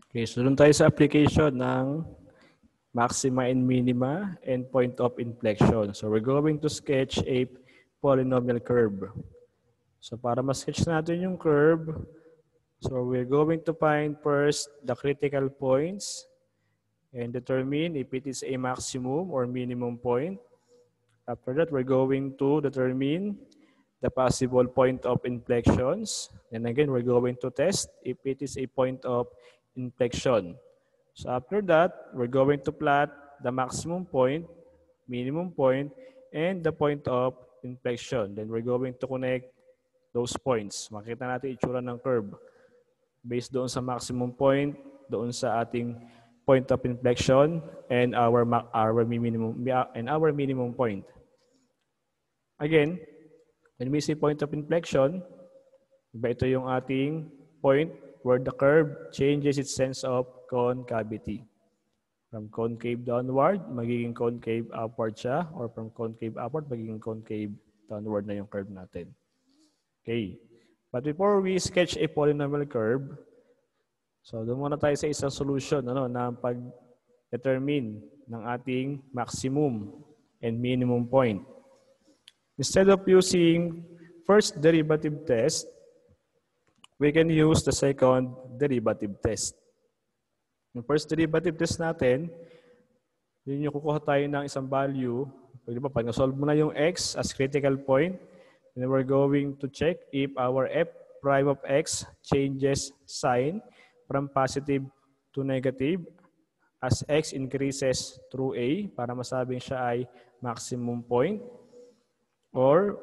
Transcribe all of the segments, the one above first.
Okay, so doon tayo sa application ng maxima and minima and point of inflection. So we're going to sketch a polynomial curve. So para ma-sketch natin yung curve, so we're going to find first the critical points and determine if it is a maximum or minimum point. After that, we're going to determine the possible point of inflections. And again, we're going to test if it is a point of inflection. So after that, we're going to plot the maximum point, minimum point, and the point of inflection. Then we're going to connect those points. Makita natin itsura ng curve based doon sa maximum point, doon sa ating point of inflection, and our minimum point. Again, when we say point of inflection, ito yung ating point where the curve changes its sense of concavity. From concave downward, magiging concave upward siya, or from concave upward, magiging concave downward na yung curve natin. Okay. But before we sketch a polynomial curve, so doon muna tayo sa isang solution na pag-determine ng ating maximum and minimum point. Instead of using first derivative test, we can use the second derivative test. Yung first derivative test natin, yun yung kukuha tayo ng isang value. Pag na-solve mo na yung x as critical point, then we're going to check if our f prime of x changes sign from positive to negative as x increases through a para masabing siya ay maximum point. Or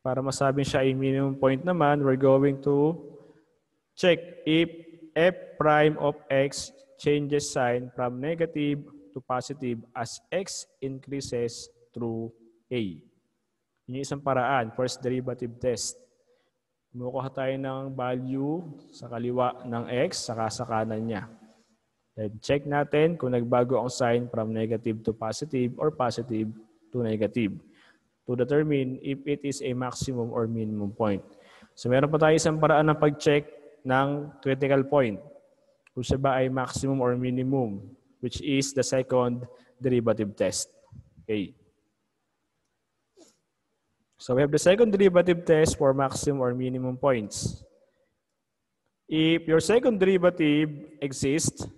para masabing siya ay minimum point naman, we're going to check if f prime of x changes sign from negative to positive as x increases through a. Yun yung isang paraan, first derivative test. Kumukuha tayo ng value sa kaliwa ng x saka sa kanan niya. Then check natin kung nagbago ang sign from negative to positive or positive to negative to determine if it is a maximum or minimum point. So meron pa tayo isang paraan ng pag-check ng critical point. Kung siya ba ay maximum or minimum, which is the second derivative test. Okay. So we have the second derivative test for maximum or minimum points. If your second derivative exists,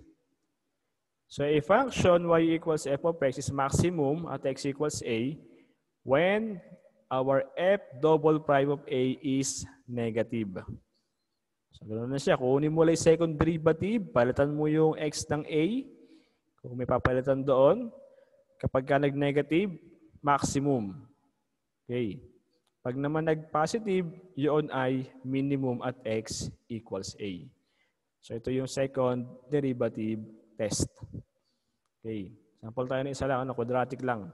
so a function y equals f of x is maximum at x equals a when our f double prime of a is negative. So ganoon na siya. Kunin mo lang yung second derivative, palitan mo yung x ng a. Kung may papalitan doon, kapag ka nag-negative, maximum. Okay. Pag naman nag-positive, yun ay minimum at x equals a. So ito yung second derivative test. Okay. Sample tayo ng isa lang, quadratic lang.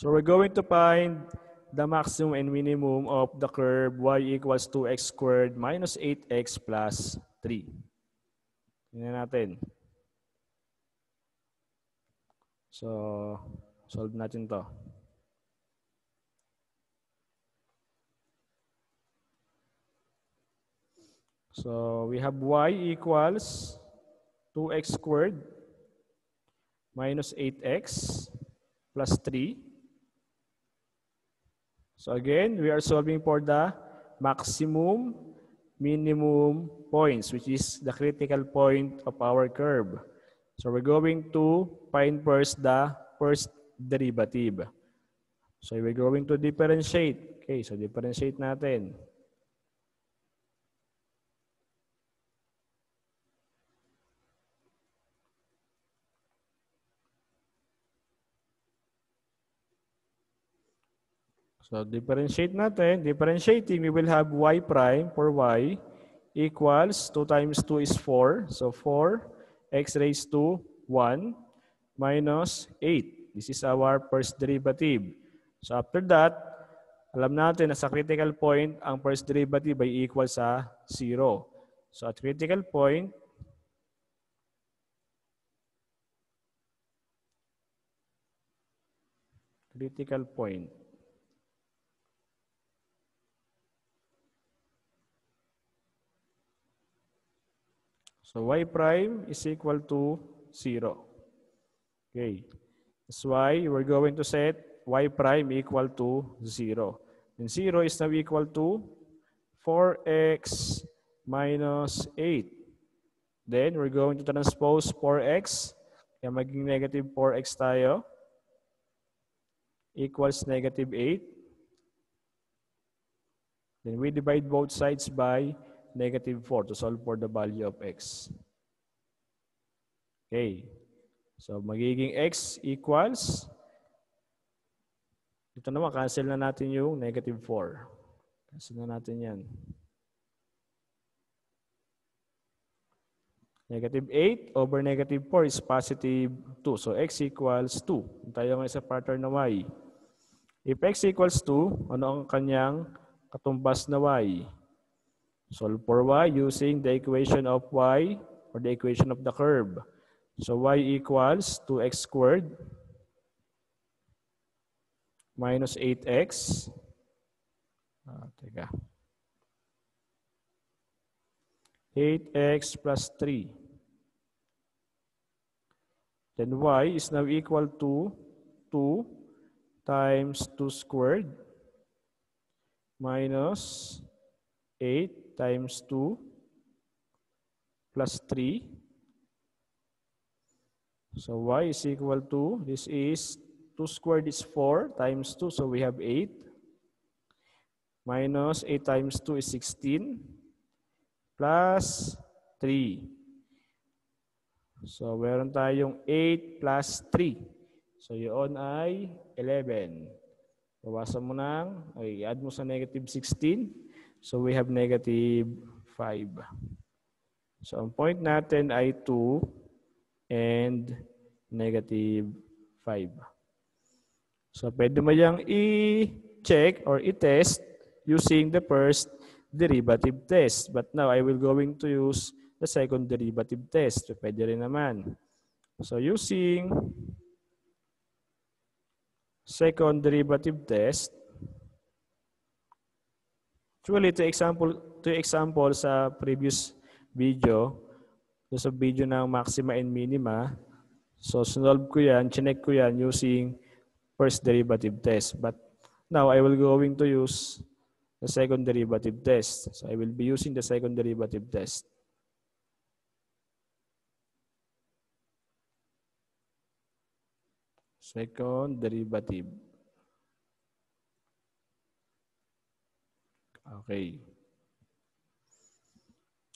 So we're going to find the maximum and minimum of the curve y equals 2x squared minus 8x plus 3. Tingnan natin. So, solve natin to. So, we have y equals 2x squared minus 8x plus 3. So again, we are solving for the maximum, minimum points, which is the critical point of our curve. So we're going to find first the first derivative. So we're going to differentiate. Okay, so differentiate natin. So differentiate natin. Differentiating, we will have y prime for y equals 2 times 2 is 4. So 4x raised to 1 minus 8. This is our first derivative. So after that, alam natin na sa critical point, ang first derivative ay equal sa 0. So at critical point, So y prime is equal to 0. Okay. That's why we're going to set y prime equal to 0. And 0 is now equal to 4x minus 8. Then we're going to transpose 4x. Kaya maging negative 4x tayo. Equals negative 8. Then we divide both sides by negative 4 to solve for the value of x. Okay. So magiging x equals, ito naman, cancel na natin yung negative 4. Cancel na natin yan. Negative 8 over negative 4 is positive 2. So x equals 2. Tayo ngayon sa pattern na y. If x equals 2, ano ang kanyang katumbas na y? Solve for y using the equation of y or the equation of the curve. So y equals 2x squared minus 8x. Teka. 8x plus 3. Then y is now equal to 2 times 2 squared minus 8 times 2 plus 3. So y is equal to, this is 2 squared is 4 times 2, so we have 8. Minus 8 times 2 is 16. Plus 3. So meron tayong 8 plus 3. So yun ay 11. Bawasan mo ng, i-add mo sa negative 16. So we have negative 5. So ang point natin ay 2 and negative 5. So pwede mo yang i-check or i-test using the first derivative test. But now I will going to use the second derivative test. So pwede rin naman. So using second derivative test, actually to example sa previous video, sa video ng maxima and minima, so solve ko yan, chinek ko yan using first derivative test. But now I will going to use the second derivative test. So I will be using the second derivative test. Second derivative. Okay.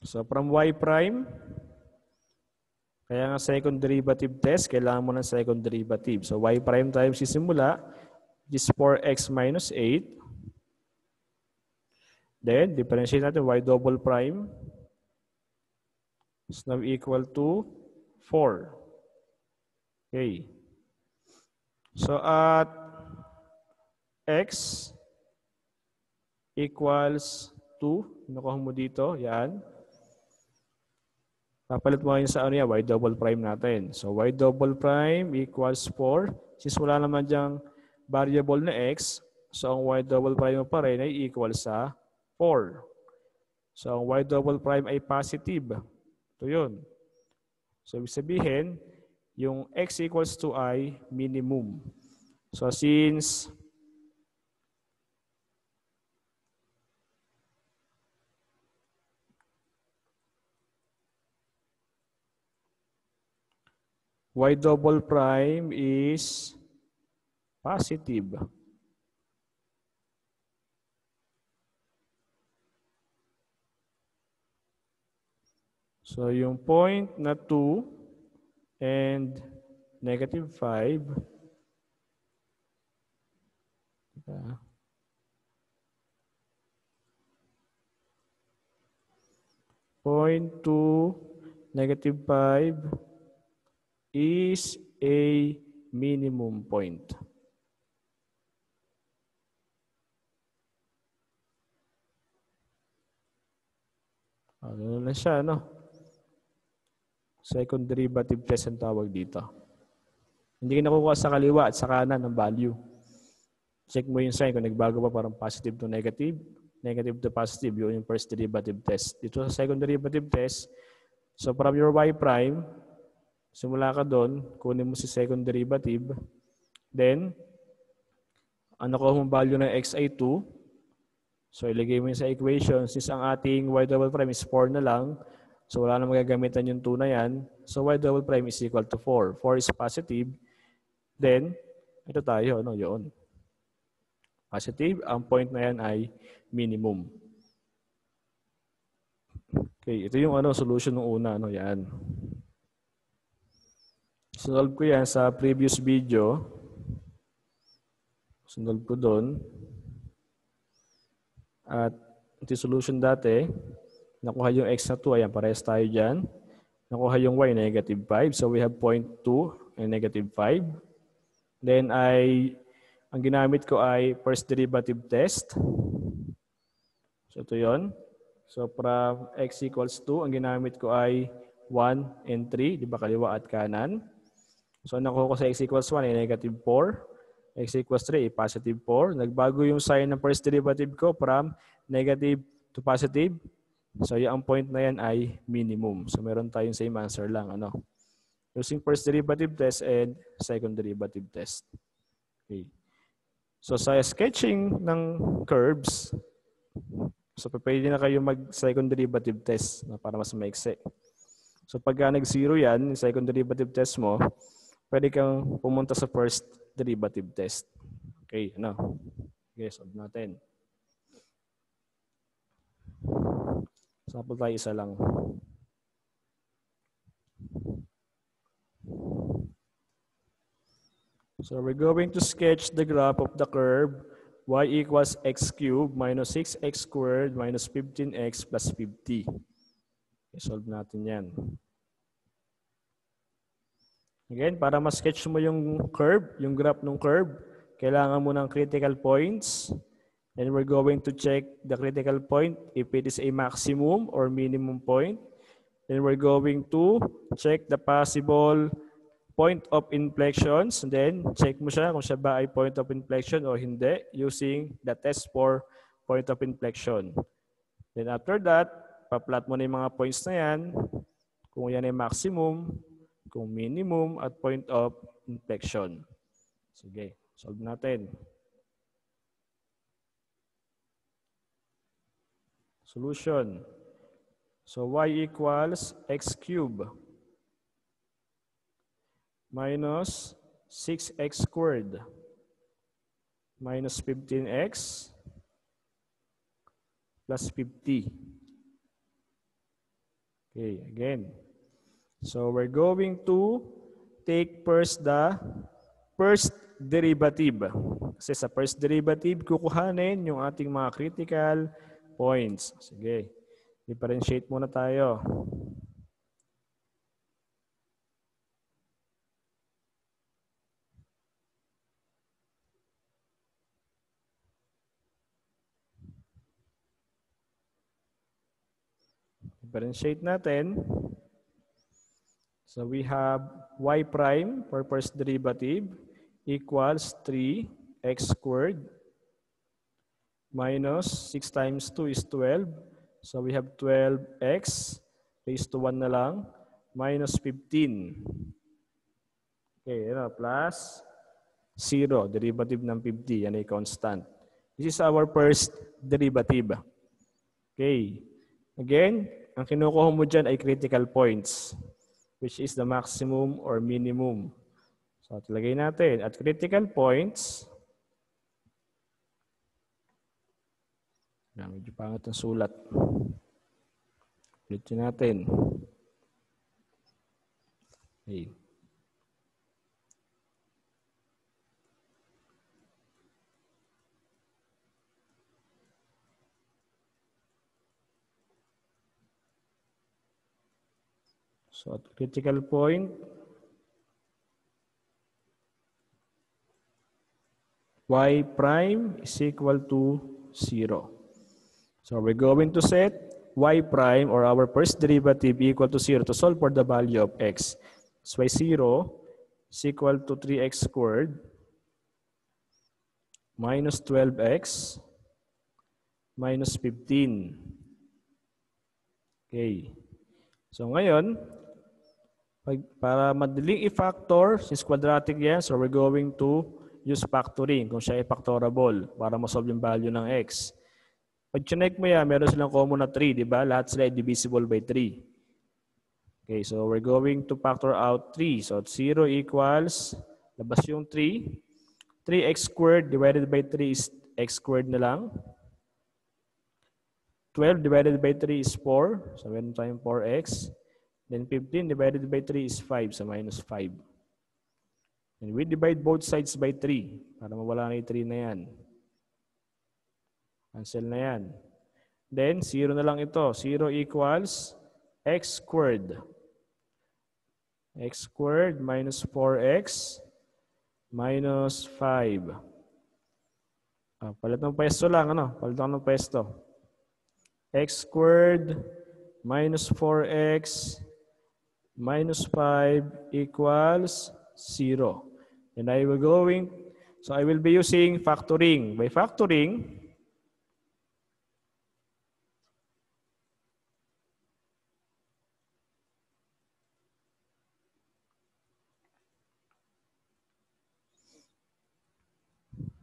So from y prime, kaya nga second derivative test, kailangan mo ng second derivative. So y prime times sisimula, which is 4x minus 8. Then, differentiate natin y double prime is now equal to 4. Okay. So at x equals 2, nakuha mo dito, yan. Papalit mo ngayon sa ano yan, y double prime natin. So y double prime equals 4. Since wala naman diyang variable na x, so ang y double prime mo pa rin ay equal sa 4. So ang y double prime ay positive. Ito yun. So ibig sabihin, yung x equals to ay minimum. So since y double prime is positive, so yung point na 2 and negative 5, point 2, negative 5 is a minimum point. Ano na siya, no? Second derivative test ang tawag dito. Hindi ka nakukuha sa kaliwa at sa kanan ng value. Check mo yung sign kung nagbago pa parang positive to negative, negative to positive, yun yung first derivative test. Dito sa second derivative test, So from your y prime, simula ka doon, kunin mo si second derivative. Then, ano ko ang value ng x ay 2. So ilagay mo yun sa equation. Since ang ating y double prime is 4 na lang, so wala na magagamitan yung 2 na yan. So y double prime is equal to 4. 4 is positive. Then, ito tayo, ano, yun. Positive, ang point na yan ay minimum. Okay, ito yung solution ng una, yan. Sinolve ko yan sa previous video. Sinolve ko doon. At ito yung solution dati. Nakuha yung x na 2, ayan, parehas tayo dyan. Nakuha yung y, negative 5. So we have 0.2 and negative 5. Then ang ginamit ko ay first derivative test. So ito yun. So from x equals 2, ang ginamit ko ay 1 and 3, di ba kaliwa at kanan. So nakuha ko sa x equals 1 ay negative 4. X equals 3 ay positive 4. Nagbago yung sign ng first derivative ko from negative to positive. So yung point na yan ay minimum. So meron tayong same answer lang. Using first derivative test and second derivative test. Okay. So sa sketching ng curves, so pwede na kayo mag-second derivative test para mas maiksi. So pagka nag-0 yan, yung second derivative test mo, pwede kang pumunta sa first derivative test. Okay, Okay, solve natin. Sample tayo isa lang. So we're going to sketch the graph of the curve y equals x cubed minus 6x squared minus 15x plus 50. Okay, solve natin yan. Again, para ma-sketch mo yung curve, yung graph ng curve, kailangan mo ng critical points. And we're going to check the critical point if it is a maximum or minimum point. Then we're going to check the possible point of inflections. And then check mo siya kung siya ba ay point of inflection o hindi using the test for point of inflection. Then after that, pa-plot mo na yung mga points na yan. Kung yan ay maximum, kung minimum, at point of inflection. Sige, solve natin. Solution. So y equals x cubed minus 6x squared minus 15x plus 50. Okay, again. So we're going to take first the first derivative. Kasi sa first derivative, kukuhanin yung ating mga critical points. Sige, differentiate muna tayo. Differentiate natin. So we have y prime for first derivative equals 3x squared minus 6 times 2 is 12. So we have 12x raised to 1 na lang minus 15. Okay, plus 0, derivative ng 50, yan ay constant. This is our first derivative. Okay, again, ang kinukuha mo dyan ay critical points, which is the maximum or minimum. So, tilagay natin. At critical points, medyo pangat ang sulat. Ulitin natin. Okay. So at critical point, y prime is equal to 0. So we're going to set y prime or our first derivative equal to 0 to solve for the value of x. So y0 is equal to 3x squared minus 12x minus 15. Okay. So ngayon, para madaling i-factor, since quadratic yan, so we're going to use factoring kung siya ay factorable para masolve yung value ng x. Pag chinek mo yan, meron silang common na 3, di ba? Lahat sila ay divisible by 3. Okay, so we're going to factor out 3. So 0 equals, labas yung 3. 3x squared divided by 3 is x squared na lang. 12 divided by 3 is 4. So meron tayong 4x. Then 15 divided by 3 is 5. So minus 5. And we divide both sides by 3 para mawala na yung 3 na yan. Cancel na yan. Then 0 na lang ito. 0 equals x squared. X squared minus 4x minus 5. Palit ng pwesto lang. Palit ng pwesto. X squared minus 4x minus 5 equals 0. And I will be using factoring. By factoring,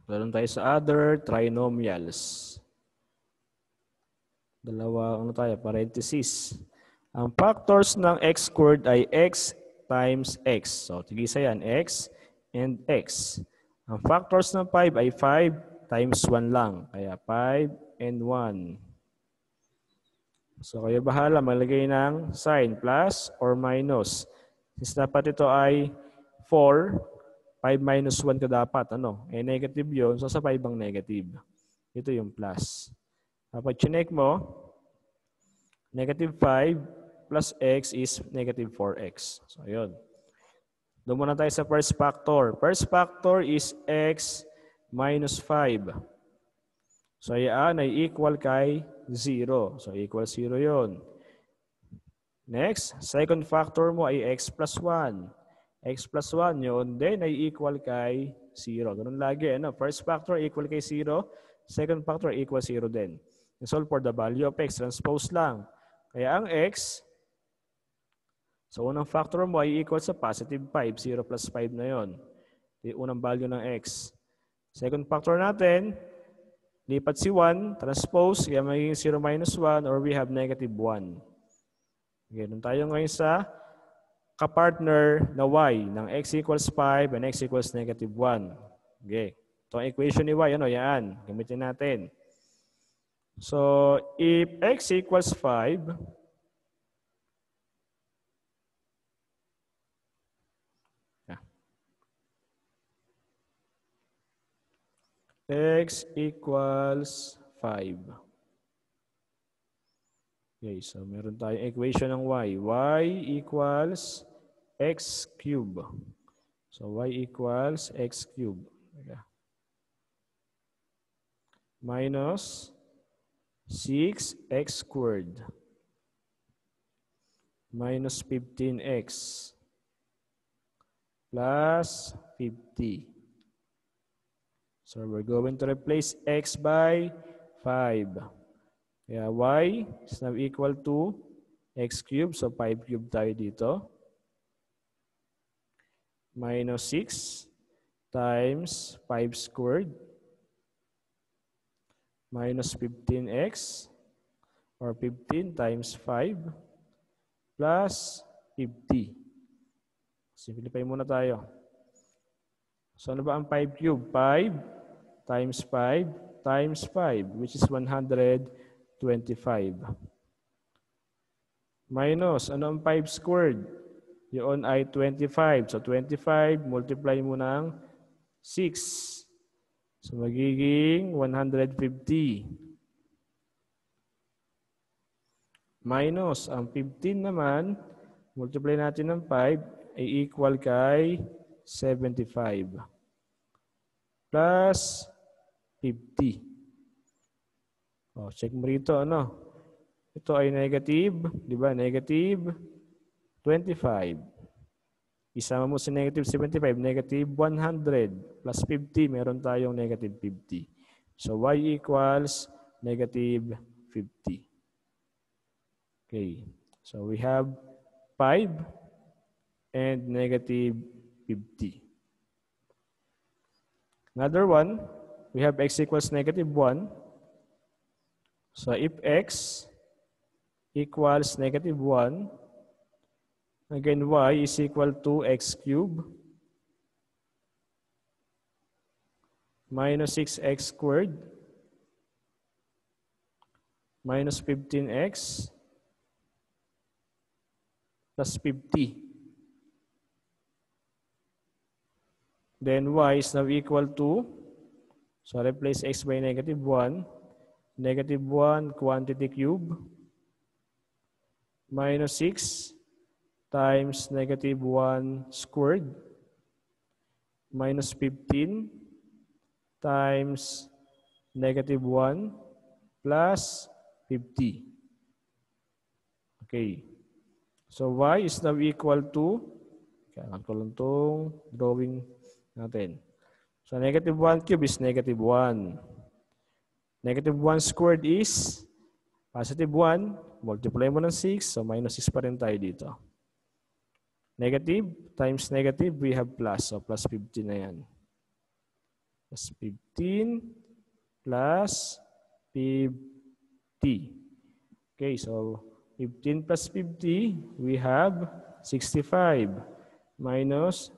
meron tayo sa other trinomials. Dalawa, parenthesis. Ang factors ng x squared ay x times x. So, tigisa yan, x and x. Ang factors ng 5 ay 5 times 1 lang. Kaya 5 and 1. So, kayo bahala maglagay ng sign, plus or minus. Since dapat ito ay 4, 5 minus 1 ka dapat. Negative yun. So, sa 5 ang negative. Ito yung plus. Kapag chinek mo, negative 5 plus x is negative 4x. So, yun. Doon muna tayo sa first factor. First factor is x minus 5. So, yan ay equal kay 0. So, equal 0 yun. Next, second factor mo ay x plus 1. X plus 1 yun, then ay equal kay 0. Ganun lagi. First factor equal kay 0. Second factor equal 0 din. And solve for the value of x. Transpose lang. Kaya ang x, so unang factor mo ay equal sa positive 5. 0 plus 5 na yun. Yung unang value ng x. Second factor natin, lipat si 1, transpose, kaya magiging 0 minus 1, or we have negative 1. Okay, doon tayo ngayon sa kapartner na y ng x equals 5 and x equals negative 1. Okay. Ito ang equation ni y. Yan. Gamitin natin. So, if x equals 5, x equals 5. Okay, so meron tayong equation ng y. Y equals x cube. So, y equals x cube. Minus 6x squared. Minus 15x. Plus 50. So, we're going to replace x by 5. Kaya y is now equal to x cubed. So, 5 cubed tayo dito. Minus 6 times 5 squared. Minus 15x. Or 15 times 5. Plus 50. Simplify muna tayo. So, ano ba ang 5 cubed? 5 times 5 times 5, which is 125. Minus, ano ang 5 squared? Yun ay 25. So, 25, multiply mo ng 6. So, magiging 150. Minus, ang 15 naman, multiply natin ng 5, ay equal kay 75. Plus 50. Check mo rito, Ito ay negative, di ba? Negative 25. Isama mo sa negative 75, negative 100 plus 50, meron tayong negative 50. So, y equals negative 50. Okay. So we have 5 and negative 50. Another one, we have x equals negative 1. So if x equals negative 1, again y is equal to x cubed minus 6x squared minus 15x plus 50. Then y is now equal to, so replace x by negative 1, negative 1 quantity cube minus 6 times negative 1 squared minus 15 times negative 1 plus 50. Okay. So y is now equal to, kailangan ko lang itong drawing natin. So negative 1 cube is negative 1. Negative 1 squared is positive 1. Multiply mo ng 6, so minus 6 pa rin tayo dito. Negative times negative, we have plus. So plus 15 na yan. Plus 15 plus 50. Okay, so 15 plus 50, we have 65 minus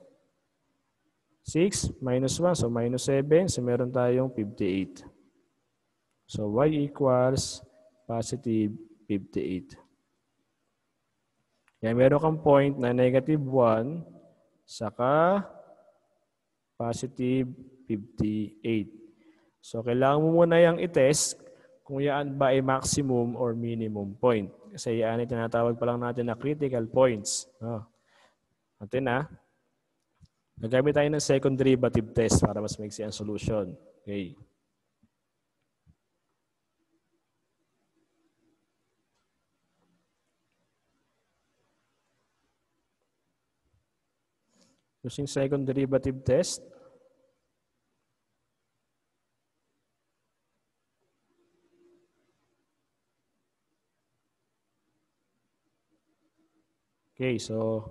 6 minus 1, so minus 7, so meron tayong 58. So y equals positive 58. Yan, meron kang point na negative 1 saka positive 58. So kailangan mo muna yung i-test kung yan ba ay maximum or minimum point. Kasi yan ay tinatawag pa lang natin na critical points. Natin na. Nagamit tayo ng second derivative test para mas maiksi ang solution. Okay. Using second derivative test. Okay, so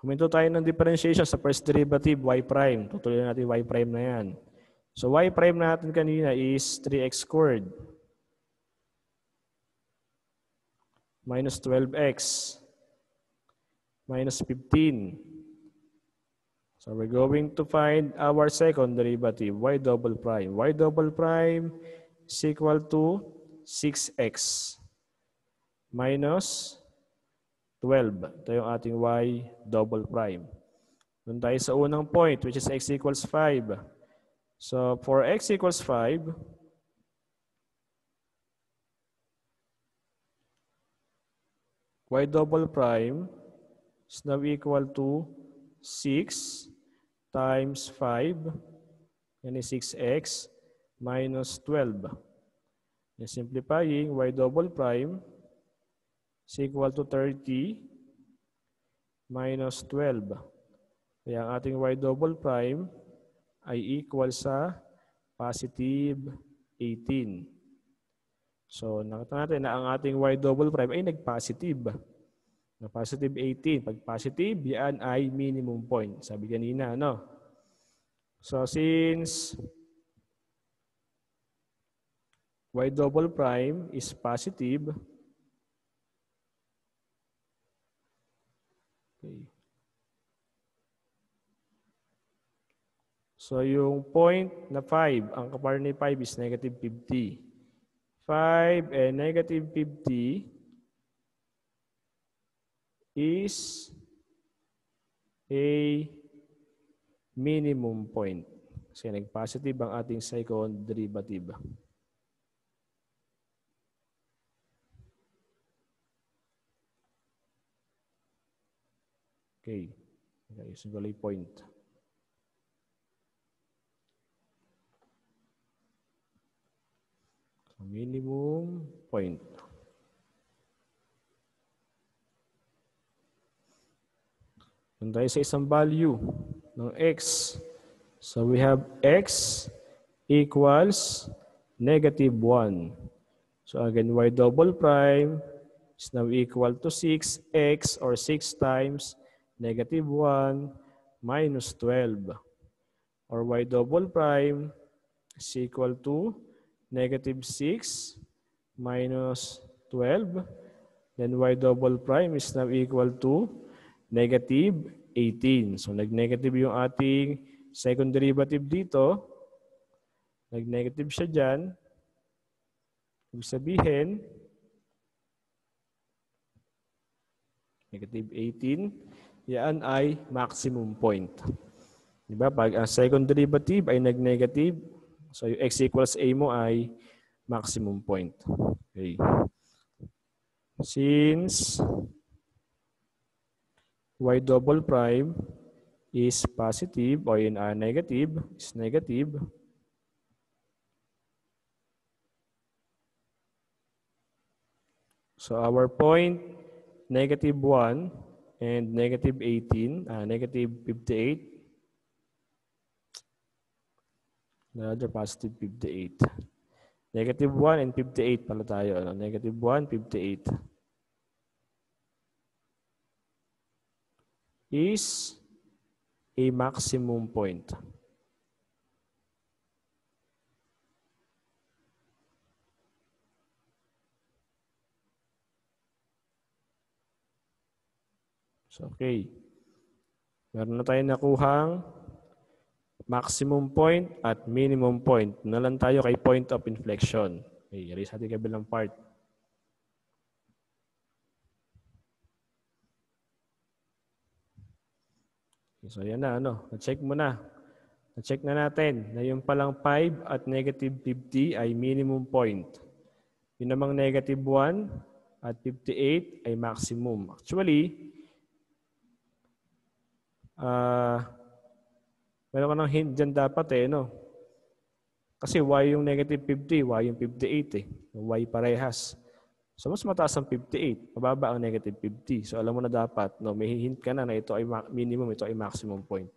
huminto tayo ng differentiation sa first derivative, y prime. Tutuloy natin y prime na yan. So y prime natin kanina is 3x squared minus 12x minus 15. So we're going to find our second derivative, y double prime. Y double prime is equal to 6x minus 12. Ito yung ating y double prime. Doon tayo sa unang point, which is x equals 5. So for x equals 5, y double prime is now equal to 6 times 5, yan is 6x, minus 12. And simplifying, y double prime is equal to 30 minus 12. Kaya ang ating y double prime ay equal sa positive 18. So nakita natin na ang ating y double prime ay nag-positive. Na positive 18. Pag positive, yan ay minimum point. Sabi kanina, no? So since y double prime is positive, okay. So yung point na 5, ang kapar ni 5 is negative 50. 5 and negative 50 is a minimum point. Kasi nag-positive ang ating second derivative. Okay. Single point. Minimum point. Doon tayo sa isang value ng x. So we have x equals negative 1. So again, y double prime is now equal to 6x or 6 times negative 1 minus 12. Or y double prime is equal to negative 6 minus 12. Then y double prime is now equal to negative 18. So nag-negative yung ating second derivative dito. Nag-negative siya dyan. Ibig sabihin, negative 18, yan ay maximum point. Diba? Pag ang second derivative ay nag-negative, so yung x equals a mo ay maximum point. Okay. Since y double prime is positive or in negative, is negative, so our point negative 1 and negative 18, negative 58, another positive 58. Negative 1 and 58 pala tayo. Ano? Negative 1, 58. Is a maximum point. So, okay. Meron na tayong nakuhang maximum point at minimum point. Na lang tayo kay point of inflection. Okay, yari sa ating kabilang part. Okay, so yan na, ano. Na-check mo na. Na-check na natin na yung palang 5 at negative 50 ay minimum point. Yung namang negative 1 at 58 ay maximum. Actually, meron ka ng hint dyan dapat no? Kasi y yung negative 50, y yung 58 Y parehas. So mas mataas ang 58, mababa ang negative 50. So alam mo na dapat, no, may hint ka na ito ay minimum, ito ay maximum point.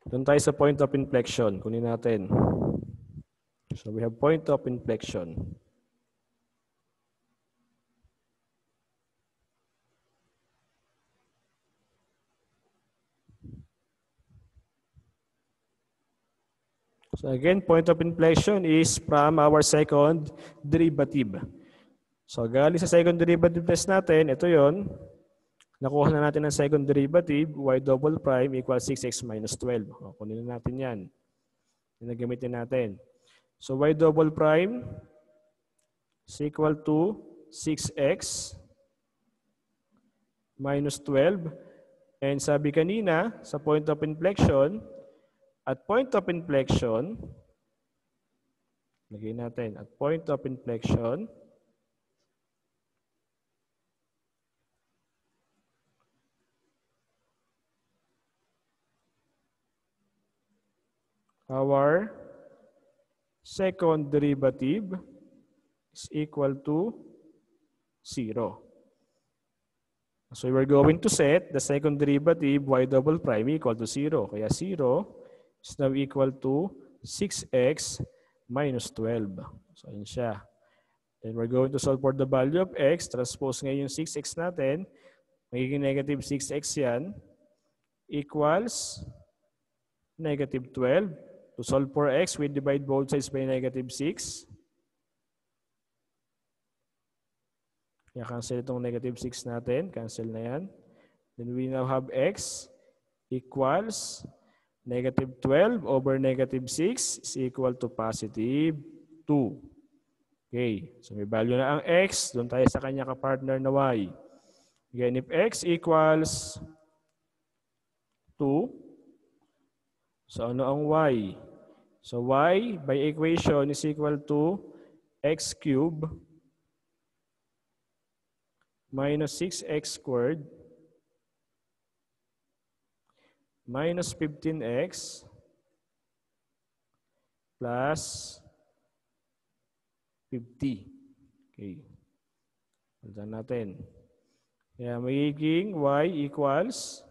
Doon tayo sa point of inflection. Kunin natin. So we have point of inflection. So again, point of inflection is from our second derivative. So galing sa second derivative test natin, ito yon. Nakuha na natin ang second derivative, y double prime equals 6x minus 12. O, kunin na natin yan. Gamitin natin. So y double prime is equal to 6x minus 12. And sabi kanina, sa point of inflection, at point of inflection, lagay natin, at point of inflection, our second derivative is equal to 0. So we're going to set the second derivative y double prime equal to 0. Kaya 0 is now equal to 6x minus 12. So yun siya. Then we're going to solve for the value of x. Transpose ngayon yung 6x natin. Magiging negative 6x yan. Equals negative 12. To solve for x, we divide both sides by negative 6. Kaya cancel itong negative 6 natin. Cancel na yan. Then we now have x equals negative 12 over negative 6 is equal to positive 2. Okay. So may value na ang x. Doon tayo sa kanya ka-partner na y. Again, if x equals 2, so ano ang y? So y by equation is equal to x cubed minus 6x squared minus 15x plus 50. Okay. Palitan natin. Kaya magiging y equals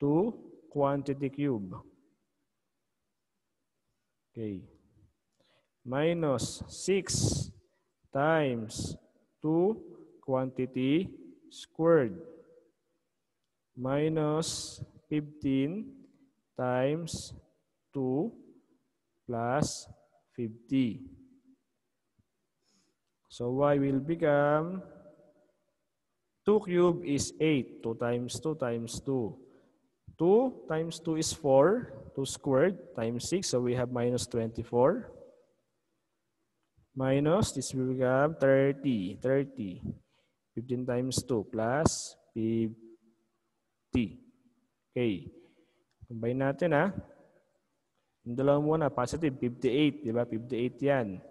2 quantity cube. Okay. Minus 6 times 2 quantity squared minus 15 times 2 plus 50. So y will become 2 cubed is 8. 2 times 2 times 2. 2 times 2 is 4. 2 squared times 6. So we have minus 24. Minus, this will become 30. 30. 15 times 2 plus 50. Okay. Combine natin ha. Yung dalawa muna, positive 58. Diba? 58 yan.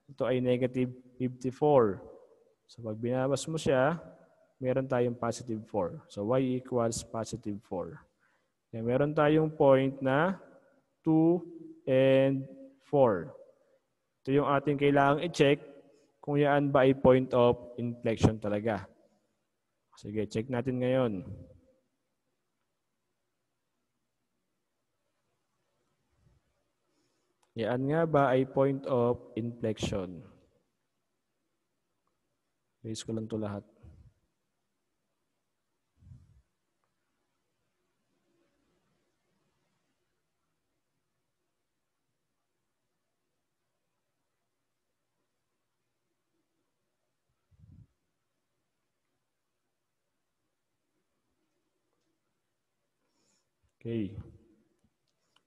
Ito ay negative 54. So pag binabas mo siya, meron tayong positive 4. So y equals positive 4. Kaya meron tayong point na 2 and 4. Ito yung ating kailangang i-check kung yan ba ay point of inflection talaga. Sige, check natin ngayon. Yan nga ba ay point of inflection? Base ko lang ito lahat. Okay.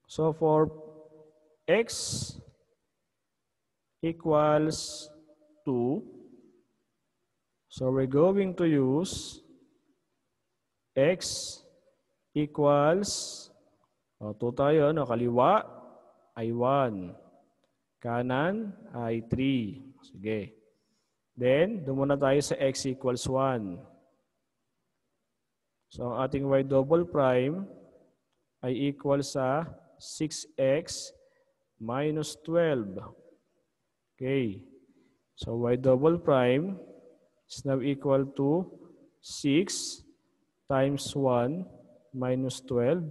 So for x equals 2, so we're going to use x equals 2 tayo, no? Kaliwa ay 1. Kanan ay 3. Sige. Then, doon muna tayo sa x equals 1. So, ang ating y double prime ay equal sa 6x minus 12. Okay. So, y double prime is now equal to 6 times 1 minus 12.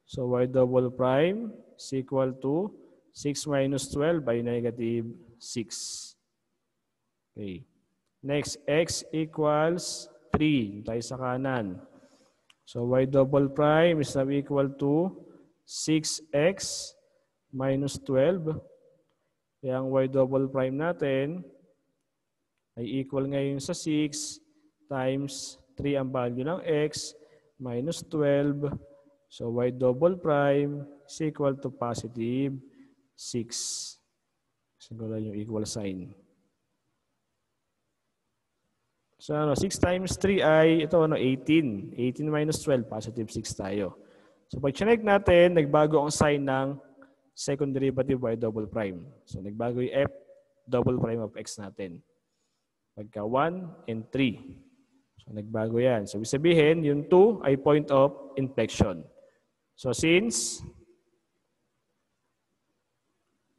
So, y double prime is equal to 6 minus 12 by negative 6. Okay. Next, x equals 3. Tayo sa kanan. So, y double prime is now equal to 6x minus 12. Kaya ang y double prime natin ay equal ngayon sa 6 times 3 ang value ng x minus 12. So, y double prime is equal to positive 6. Siguro yung equal sign. So, 6 times 3 ay, ito, 18. 18 minus 12, positive 6 tayo. So, pag chinek natin, nagbago ang sign ng second derivative y double prime. So, nagbago yung f double prime of x natin. Pagka 1 and 3. So, nagbago yan. So, ibig sabihin, yung 2 ay point of inflection. So, since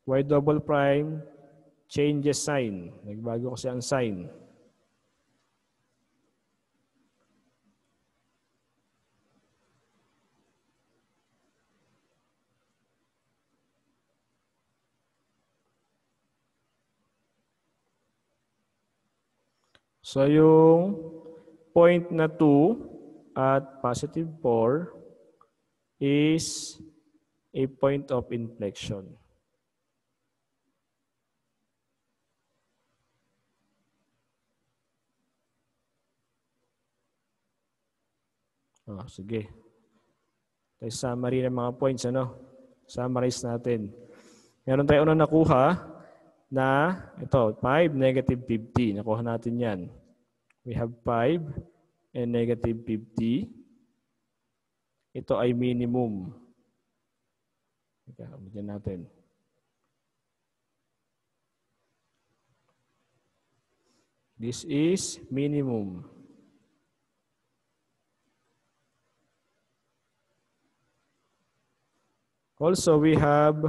y double prime changes sign. Nagbago kasi ang sign. So, yung point na 2 at positive 4 is a point of inflection. Sige. Tayo summary ng mga points, ano? Summarize natin. Meron tayo unang nakuha na ito, 5, negative 50. Nakuha natin yan. We have 5 and negative 50. Ito ay minimum. Bigyan natin. This is minimum. Also, we have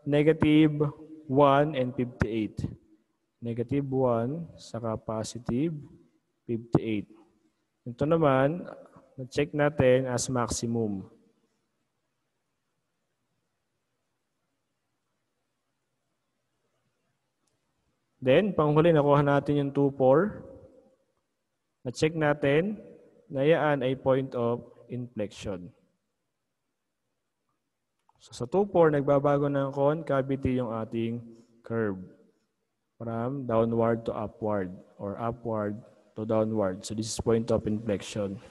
negative 1 and 58. Negative 1 saka positive 58. Ito naman, na-check natin as maximum. Then, panghuli, nakuha natin yung 2, 4. Na-check natin na yan ay point of inflection. So, sa 2, 4, nagbabago ng concavity yung ating curve. From downward to upward or upward to downward. So, this is point of inflection.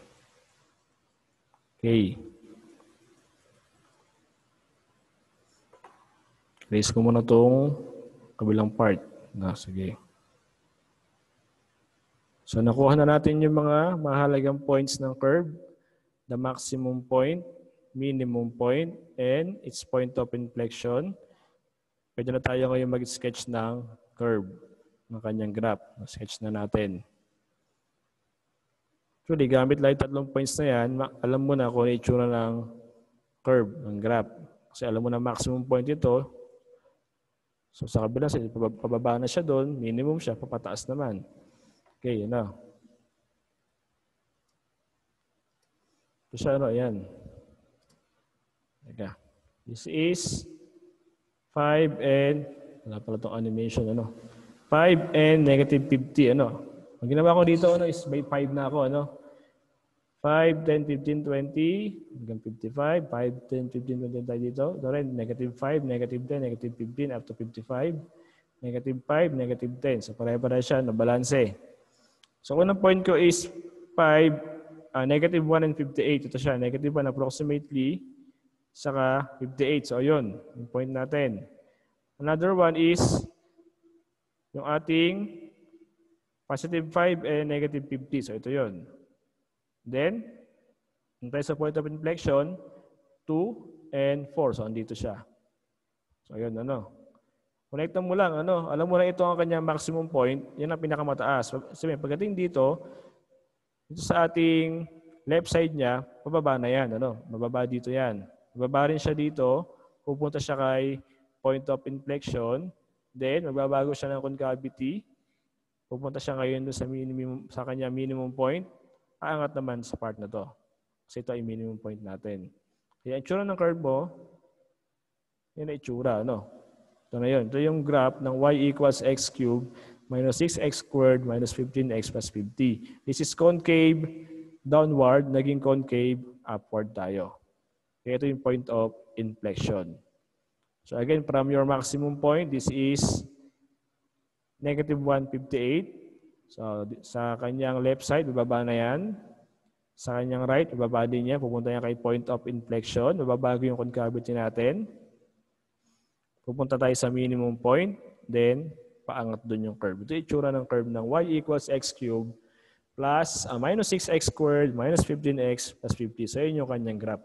Okay. Erase ko muna itong kabilang part. Sige. So, nakuha na natin yung mga mahalagang points ng curve. The maximum point, minimum point, and its point of inflection. Pwede na tayo ngayon mag-sketch ng curve ng kanyang graph. Sketch na natin. Actually, gamit lang 3 points na yan, alam mo na kung ano itsura ng curve, ng graph. Kasi alam mo na maximum point ito. So sa kabilang side, pababa na siya doon, minimum siya, papataas naman. Okay, yun na. Ito siya, ayan. Teka. This is 5 and, wala pala itong animation, 5 and negative 50, Ang ginawa ko dito, is by 5 na ako, 5, 10, 15, 20, hanggang 55, 5, 10, 15, 20 tayo dito. Ito rin, negative 5, negative 10, negative 15, up to 55, negative 5, negative 10. So, pare-pare siya, nabalanse. So, unang point ko is 5, negative 1 and 58. Ito siya, negative 1 approximately, saka 58. So, yun, yung point natin. Another one is yung ating positive 5 and negative 50. So, ito yun. Then, tayo sa point of inflection, 2 and 4. So, andito siya. So, yun, Connect mo lang, Alam mo na ito ang kanyang maximum point. Yan ang pinakamataas. Sabi, pagdating dito sa ating left side niya, pababa na yan, Mababa dito yan. Mababa rin siya dito. Pupunta siya kay point of inflection. Then, magbabago siya ng concavity. Pupunta siya ngayon sa kanya minimum point. Aangat naman sa part na to. Kasi ito ay minimum point natin. Kaya itsura ng curve mo, yan ay itsura, Ito na yun. Ito yung graph ng y equals x cubed minus 6x squared minus 15x plus 50. This is concave downward, naging concave upward tayo. Kaya ito yung point of inflection. So again, from your maximum point, this is negative 158. So sa kanyang left side, bababa na yan. Sa kanyang right, bababa din niya. Pupunta niya kay point of inflection. Bababago yung concavity natin. Pupunta tayo sa minimum point. Then, paangat dun yung curve. Ito yung itsura ng curve ng y equals x cubed plus minus 6x squared minus 15x plus 50. So, yun yung kanyang graph.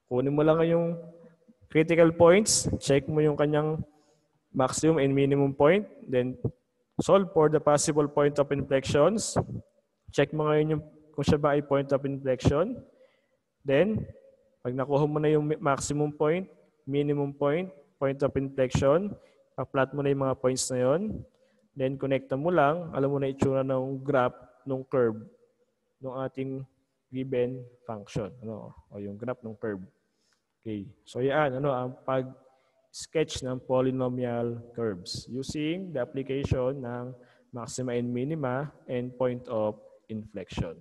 Kunin mo lang yung critical points. Check mo yung kanyang maximum and minimum point. Then, solve for the possible point of inflections. Check mo ngayon kung siya ba ay point of inflection. Then, pag nakuha mo na yung maximum point, minimum point, point of inflection, pa-plot mo na yung mga points na yon. Then, connecta mo lang. Alam mo na itsura ng graph, ng curve, ng ating given function. O yung graph ng curve. Okay. So, yan. Ang pag-sketch ng polynomial curves using the application ng maxima and minima and point of inflection.